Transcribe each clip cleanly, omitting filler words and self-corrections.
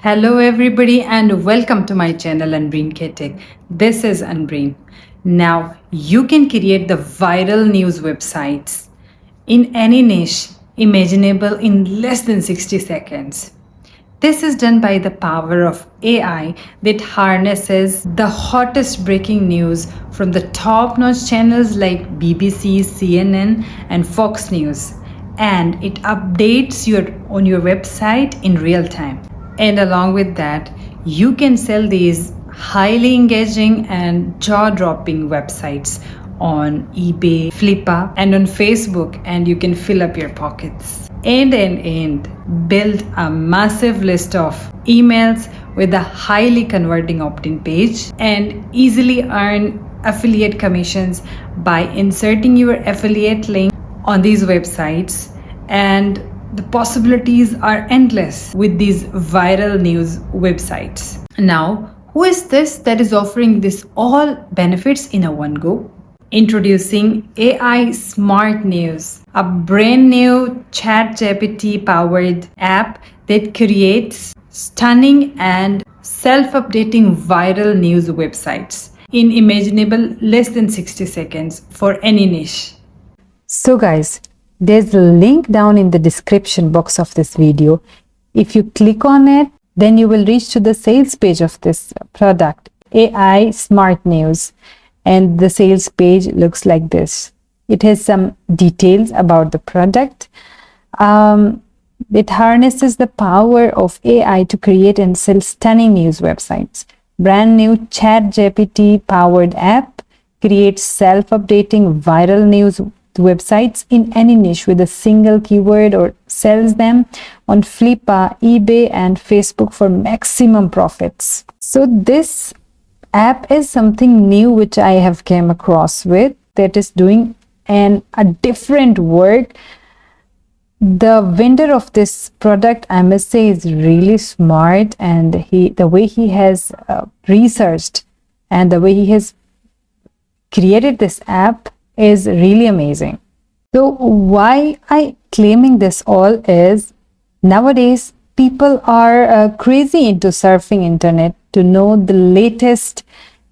Hello, everybody, and welcome to my channel, Anbreen Kay Tech. This is Anbreen. Now, you can create the viral news websites in any niche imaginable in less than 60 seconds. This is done by the power of AI that harnesses the hottest breaking news from the top notch channels like BBC, CNN, and Fox News, and it updates on your website in real time. And along with that, you can sell these highly engaging and jaw-dropping websites on eBay, Flippa, and on Facebook, and you can fill up your pockets. And build a massive list of emails with a highly converting opt-in page and easily earn affiliate commissions by inserting your affiliate link on these websites, and the possibilities are endless with these viral news websites. Now, who is this that is offering this all benefits in a one go? Introducing AI Smart News, a brand new ChatGPT powered app that creates stunning and self-updating viral news websites in imaginable less than 60 seconds for any niche. So guys, there's a link down in the description box of this video. If you click on it, then you will reach to the sales page of this product, AI Smart News. And the sales page looks like this. It has some details about the product. It harnesses the power of AI to create and sell stunning news websites. Brand new ChatGPT powered app creates self-updating viral news websites in any niche with a single keyword or sells them on Flippa, eBay, and Facebook for maximum profits. So this app is something new which I have came across with that is doing a different work. The vendor of this product, I must say, is really smart, and the way he has researched and the way he has created this app is really amazing. So why I claiming this all is nowadays people are crazy into surfing internet to know the latest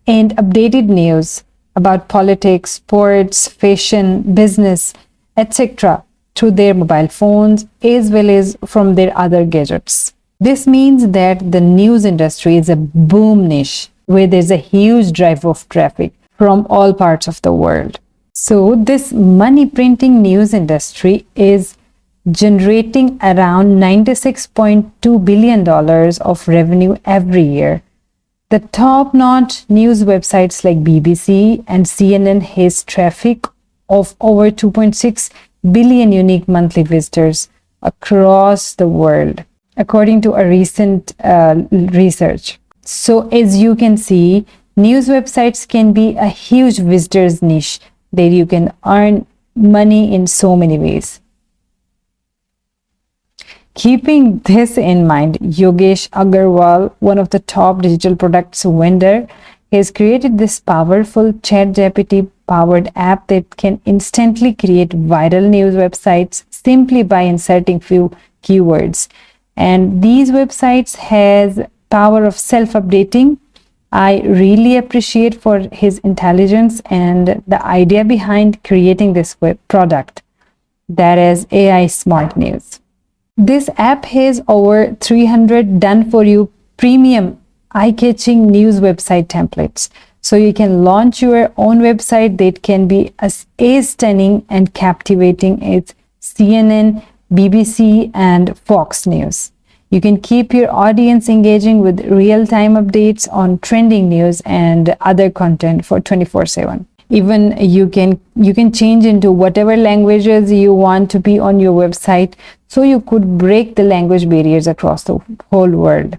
and updated news about politics, sports, fashion, business, etc. through their mobile phones as well as from their other gadgets. This means that the news industry is a boom niche where there's a huge drive of traffic from all parts of the world. So this money printing news industry is generating around $96.2 billion of revenue every year. The top-notch news websites like BBC and CNN has traffic of over 2.6 billion unique monthly visitors across the world, according to a recent research. So as you can see, news websites can be a huge visitors niche that you can earn money in so many ways. Keeping this in mind, Yogesh Agarwal, one of the top digital products vendor, has created this powerful ChatGPT powered app that can instantly create viral news websites simply by inserting few keywords. And these websites has power of self-updating. I really appreciate for his intelligence and the idea behind creating this web product, that is AI Smart News. This app has over 300 done for you premium eye-catching news website templates. So you can launch your own website that can be as stunning and captivating as CNN, BBC, and Fox News. You can keep your audience engaging with real-time updates on trending news and other content for 24/7. Even you can change into whatever languages you want to be on your website, so you could break the language barriers across the whole world.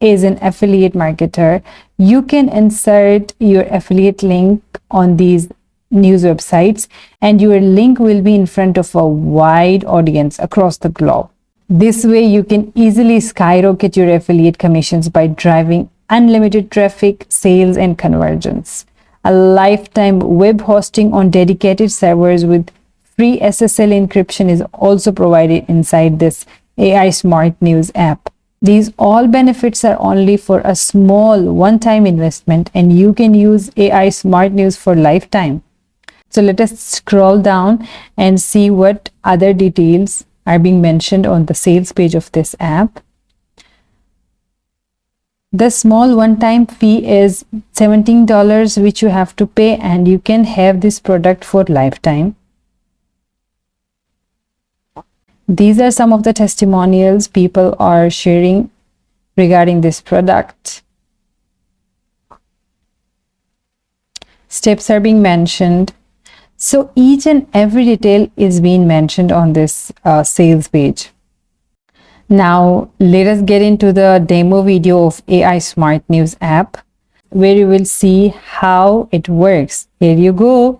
As an affiliate marketer, you can insert your affiliate link on these news websites, and your link will be in front of a wide audience across the globe. This way, you can easily skyrocket your affiliate commissions by driving unlimited traffic, sales, and conversions. A lifetime web hosting on dedicated servers with free SSL encryption is also provided inside this AI Smart News app. These all benefits are only for a small one-time investment, and you can use AI Smart News for lifetime. So let us scroll down and see what other details are being mentioned on the sales page of this app. The small one-time fee is $17 which you have to pay, and you can have this product for lifetime. These are some of the testimonials people are sharing regarding this product. Steps are being mentioned. So each and every detail is being mentioned on this sales page. Now let us get into the demo video of AI Smart News app, where you will see how it works. Here you go.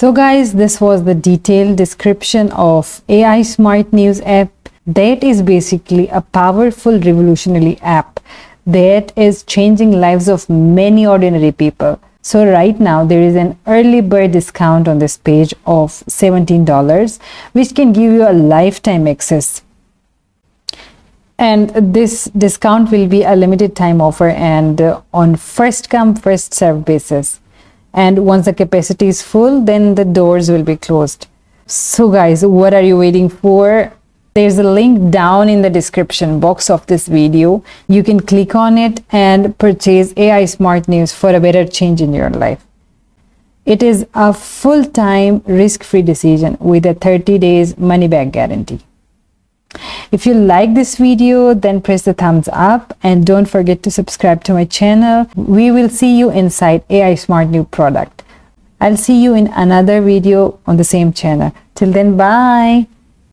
So guys, this was the detailed description of AI Smart News app. That is basically a powerful revolutionary app that is changing lives of many ordinary people. So right now there is an early bird discount on this page of $17, which can give you a lifetime access. And this discount will be a limited time offer and on first come first serve basis. And once the capacity is full, then the doors will be closed. So guys, what are you waiting for? There's a link down in the description box of this video. You can click on it and purchase AI Smart News for a better change in your life. It is a full-time risk-free decision with a 30 days money-back guarantee. If you like this video, then press the thumbs up and don't forget to subscribe to my channel. We will see you inside AI Smart New Product. I'll see you in another video on the same channel. Till then, bye.